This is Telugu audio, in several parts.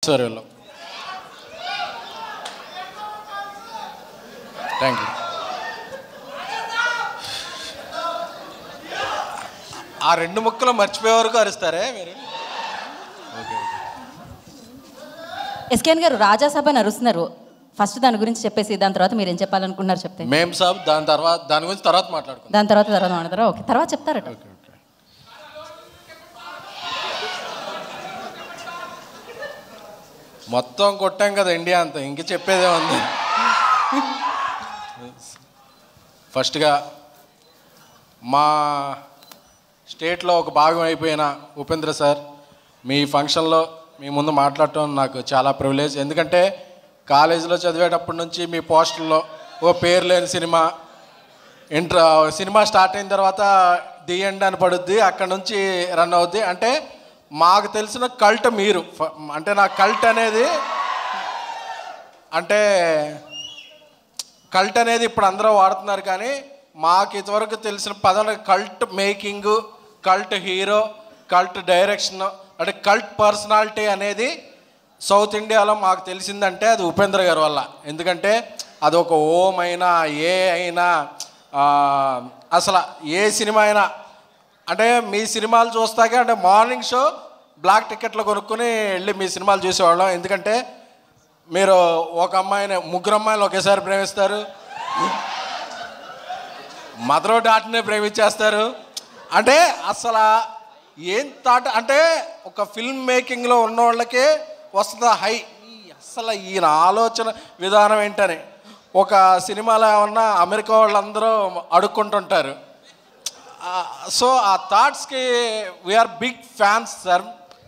ఆధ్వర్యంలో. Thank you. ఆ 2 ముక్కలు మర్చిపోయే వరకు అరుస్తారే మీరు? ఓకే. ఎస్కేఎన్ గారు రాజాసాబ్ అని అరుస్తున్నారు. ఫస్ట్ దాని గురించి చెప్పేసి దాని తర్వాత మీరు ఏం చెప్పాలనుకున్నారు చెప్తే. మేం సాబ్ దాని గురించి తర్వాత మాట్లాడుకుందాం. దాని తర్వాత మాట్లాడతారా? ఓకే, తర్వాత చెప్తారట. Okay okay. మొత్తం కొట్టాం కదా ఇండియా అంతా, ఇంక చెప్పేదే ఉంది. ఫస్ట్గా మా స్టేట్లో ఒక భాగం అయిపోయిన ఉపేంద్ర సార్, మీ ఫంక్షన్లో మీ ముందు మాట్లాడటం నాకు చాలా ప్రివిలేజ్. ఎందుకంటే కాలేజీలో చదివేటప్పటి నుంచి మీ పోస్టర్లో ఓ పేరు లేని సినిమా సినిమా స్టార్ట్ అయిన తర్వాత ది ఎండ్ అని పడుద్ది, అక్కడ నుంచి రన్ అవుద్ది. అంటే మాకు తెలిసిన కల్ట్ మీరు. అంటే నా కల్ట్ అనేది ఇప్పుడు అందరూ వాడుతున్నారు, కానీ మాకు ఇంతవరకు తెలిసిన పదం cult making, cult hero, cult direction, అంటే కల్ట్ పర్సనాలిటీ అనేది సౌత్ ఇండియాలో మాకు తెలిసిందంటే అది ఉపేంద్ర గారి వల్ల. ఎందుకంటే అది ఒక ఓం అయినా ఏ అయినా అసలు ఏ సినిమా అయినా, అంటే మీ సినిమాలు చూస్తాకే అంటే మార్నింగ్ షో బ్లాక్ టికెట్లు కొనుక్కొని వెళ్ళి మీ సినిమాలు చూసేవాళ్ళం. ఎందుకంటే మీరు ఒక అమ్మాయిని 3 అమ్మాయిలు ఒకేసారి ప్రేమిస్తారు, మదరో డాట్నే ప్రేమించేస్తారు. అంటే అసలు ఏం థాట్, అంటే ఒక ఫిల్మ్ మేకింగ్లో ఉన్న వాళ్ళకే వస్తుంది హై. అసలు ఈయన ఆలోచన విధానం ఏంటని ఒక సినిమాలో ఏమన్నా అమెరికా వాళ్ళందరూ అడుక్కుంటుంటారు. సో ఆ థాట్స్కి వీఆర్ బిగ్ ఫ్యాన్స్ సార్.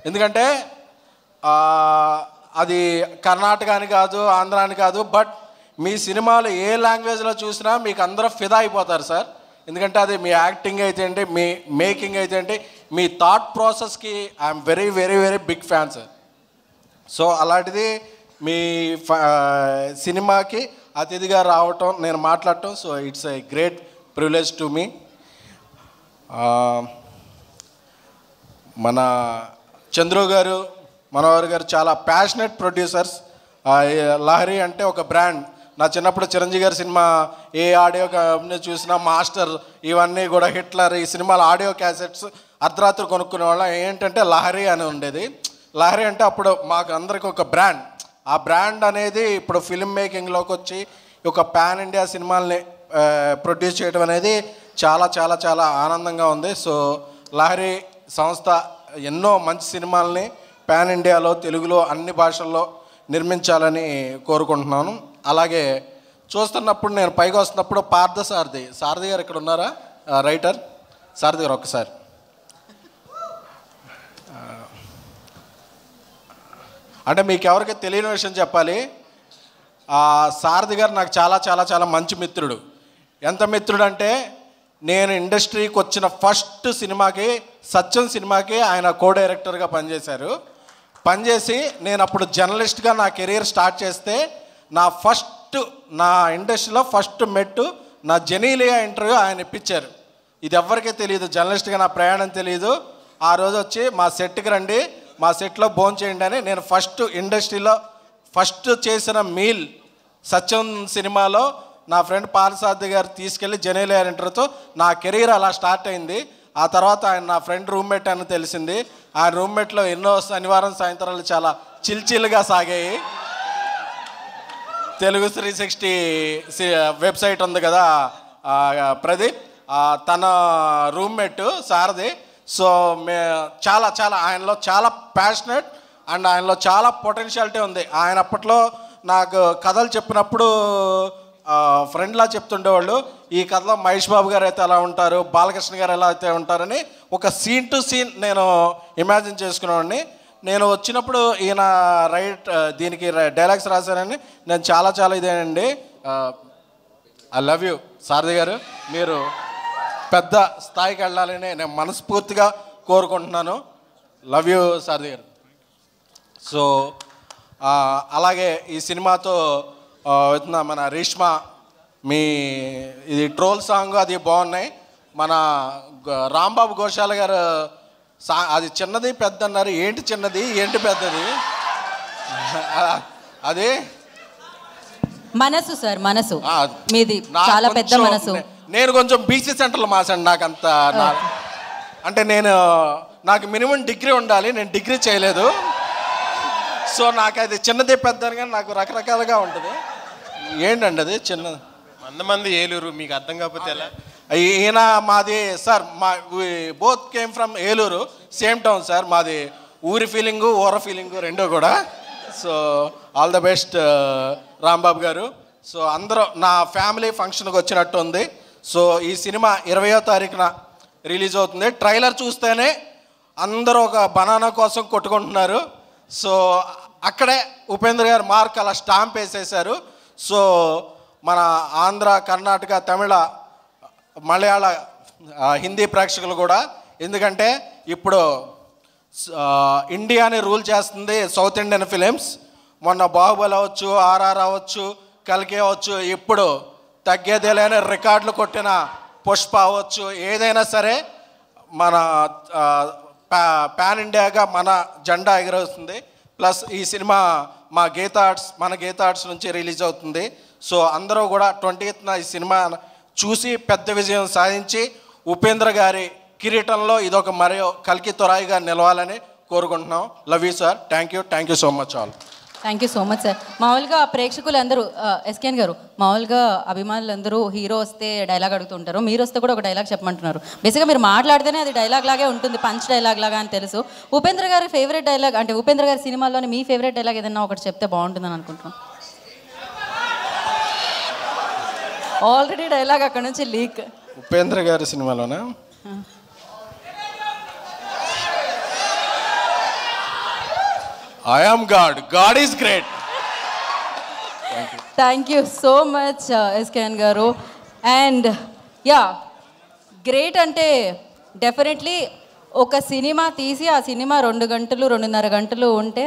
ఎందుకంటే అది కర్ణాటక అని కాదు, ఆంధ్ర అని కాదు, బట్ మీ సినిమాలు ఏ లాంగ్వేజ్లో చూసినా మీకు అందరూ ఫిదా అయిపోతారు సార్. ఎందుకంటే అది మీ యాక్టింగ్ అయితే ఏంటి, మీ మేకింగ్ అయితే ఏంటి, మీ థాట్ ప్రాసెస్కి I'm very very very big fan sir. So అలాంటిది మీ సినిమాకి అతిథిగా రావటం, నేను మాట్లాడటం, so it's a great privilege to me. మన చంద్రు గారు, మనోహర్ గారు చాలా ప్యాషనెట్ ప్రొడ్యూసర్స్. లహరి అంటే ఒక బ్రాండ్. నా చిన్నప్పుడు చిరంజీవి గారి సినిమా ఏ ఆడియో కంపెనీ చూసినా మాస్టర్, ఇవన్నీ కూడా హిట్లర్, ఈ సినిమాల ఆడియో క్యాసెట్స్ అర్ధరాత్రి కొనుక్కునే వాళ్ళం. ఏంటంటే లహరి అని ఉండేది. లహరి అంటే అప్పుడు మాకు అందరికి ఒక బ్రాండ్. ఆ బ్రాండ్ అనేది ఇప్పుడు ఫిల్మ్ మేకింగ్లోకి వచ్చి ఒక పాన్ ఇండియా సినిమాల్ని ప్రొడ్యూస్ చేయడం అనేది చాలా చాలా చాలా ఆనందంగా ఉంది. సో లహరి సంస్థ ఎన్నో మంచి సినిమాల్ని పాన్ ఇండియాలో, తెలుగులో, అన్ని భాషల్లో నిర్మించాలని కోరుకుంటున్నాను. అలాగే చూస్తున్నప్పుడు నేను పైకి వస్తున్నప్పుడు సారథి గారు ఇక్కడ ఉన్నారా? రైటర్ సారథి గారు ఒక్కసారి. అంటే మీకు ఎవరికి తెలియని విషయం చెప్పాలి, సారథి గారు నాకు చాలా చాలా చాలా మంచి మిత్రుడు. ఎంత మిత్రుడు అంటే నేను ఇండస్ట్రీకి వచ్చిన ఫస్ట్ సినిమాకి, సత్యం సినిమాకి ఆయన కో డైరెక్టర్గా పనిచేసి నేను అప్పుడు జర్నలిస్ట్గా నా కెరీర్ స్టార్ట్ చేస్తే నా ఇండస్ట్రీలో ఫస్ట్ మెట్టు నా జెనీలియా ఇంటర్వ్యూ ఆయన ఇప్పించారు. ఇది ఎవరికీ తెలియదు, జర్నలిస్ట్గా నా ప్రయాణం తెలియదు. ఆ రోజు వచ్చి మా సెట్కి రండి, మా సెట్లో భోంచేయండి అని నేను ఇండస్ట్రీలో ఫస్ట్ చేసిన మీల్ సత్యం సినిమాలో నా ఫ్రెండ్ పాలసారథి గారు తీసుకెళ్ళి జెనీలియా ఇంటర్వ్యూతో నా కెరీర్ అలా స్టార్ట్ అయింది. ఆ తర్వాత ఆయన నా ఫ్రెండ్ రూమ్మేట్ అని తెలిసింది. ఆ రూమ్మేట్లో ఎన్నో శనివారం సాయంత్రాలు చాలా చిల్చిల్గా సాగాయి. తెలుగు 360 వెబ్సైట్ ఉంది కదా ప్రదీప్, తన రూమ్మేట్ సారథి. సో చాలా చాలా ఆయనలో చాలా ప్యాషనెట్ అండ్ ఆయనలో చాలా పొటెన్షియాలిటీ ఉంది. ఆయన అప్పట్లో నాకు కథలు చెప్పినప్పుడు ఫ్రెండ్లా చెప్తుండేవాళ్ళు. ఈ కథలో మహేష్ బాబు గారు అయితే ఎలా ఉంటారు, బాలకృష్ణ గారు ఎలా అయితే ఉంటారని ఒక సీన్ టు సీన్ నేను ఇమాజిన్ చేసుకునేవాడిని. నేను వచ్చినప్పుడు ఈయన దీనికి డైలాగ్స్ రాశారని నేను చాలా చాలా ఇదేనండి. ఐ లవ్ యూ సారథి గారు, మీరు పెద్ద స్థాయికి వెళ్ళాలని నేను మనస్ఫూర్తిగా కోరుకుంటున్నాను. లవ్ యూ సారథి గారు. సో అలాగే ఈ సినిమాతో మన రేష్మా, ఇది ట్రోల్ సాంగ్ అది బాగున్నాయి. మన రాంబాబు గోశాల గారు అది చిన్నది పెద్ద అన్నారు. ఏంటి చిన్నది ఏంటి పెద్దది? అది మనసు సార్, మనసు ఆ, మీది నాకు చాలా పెద్ద కొంచెం మనసు. నేను కొంచెం బీసీ సెంటర్లో మాసాను. అంటే నాకు మినిమం డిగ్రీ ఉండాలి, నేను డిగ్రీ చేయలేదు. సో నాకు అది చిన్నది పెద్దది కానీ నాకు రకరకాలుగా ఉంటుంది. ఏంటండి అది చిన్నది? మంది ఏలూరు, మీకు అర్థం కాకపోతే ఎలా? ఈయన మాది sir, both came from Eluru, same town sir. మాది ఊరి ఫీలింగు ఊర ఫీలింగు రెండూ కూడా. So all the best Rambabu గారు. సో అందరూ నా ఫ్యామిలీ ఫంక్షన్కి వచ్చినట్టు ఉంది. సో ఈ సినిమా 20వ తారీఖున రిలీజ్ అవుతుంది. ట్రైలర్ చూస్తేనే అందరూ ఒక బనానా కోసం కొట్టుకుంటున్నారు. సో అక్కడే ఉపేంద్ర గారు మార్క్ అలా స్టాంప్ వేసేశారు. సో మన ఆంధ్ర, కర్ణాటక, తమిళ, మలయాళ, హిందీ ప్రేక్షకులు కూడా, ఎందుకంటే ఇప్పుడు ఇండియాని రూల్ చేస్తుంది సౌత్ ఇండియన్ ఫిలిమ్స్. మొన్న బాహుబలి అవ్వచ్చు, ఆర్ఆర్ అవ్వచ్చు, కల్కి అవ్వచ్చు, ఇప్పుడు తగ్గేదేలేని రికార్డులు కొట్టిన పుష్ప అవ్వచ్చు, ఏదైనా సరే మన పాన్ ఇండియాగా మన జెండా ఎగరవుతుంది. ప్లస్ ఈ సినిమా మన గీతా ఆర్ట్స్ నుంచి రిలీజ్ అవుతుంది. సో అందరూ కూడా 20th ఈ సినిమా చూసి పెద్ద విజయం సాధించి ఉపేంద్ర గారి కిరీటంలో ఇదొక మరియు కల్కి తొరాయిగా నిలవాలని కోరుకుంటున్నాం. Love you sir. Thank you so much all. Thank you so much sir. మామూలుగా ప్రేక్షకులందరూ ఎస్కేన్ గారు, మామూలుగా అభిమానులందరూ హీరో వస్తే డైలాగ్ అడుగుతుంటారు, మీరు వస్తే కూడా ఒక డైలాగ్ చెప్పమంటున్నారు. బేసిక్గా మీరు మాట్లాడితేనే అది డైలాగ్ లాగే ఉంటుంది, పంచ్ డైలాగ్ లాగా అని తెలుసు. ఉపేంద్ర గారి ఫేవరెట్ డైలాగ్ అంటే ఉపేంద్ర గారి సినిమాల్లోని మీ ఫేవరెట్ డైలాగ్ ఏదన్నా ఒకటి చెప్తే బాగుంటుందని అనుకుంటున్నాం. ఆల్రెడీ డైలాగ్ అక్కడ నుంచి లీక్. ఉపేంద్ర గారి సినిమాలోనా? I am God. God is great. Thank you so much, SKN garu. And yeah, great అంటే డెఫినెట్లీ ఒక సినిమా తీసి ఆ సినిమా 2 గంటలు 2.5 గంటలు ఉంటే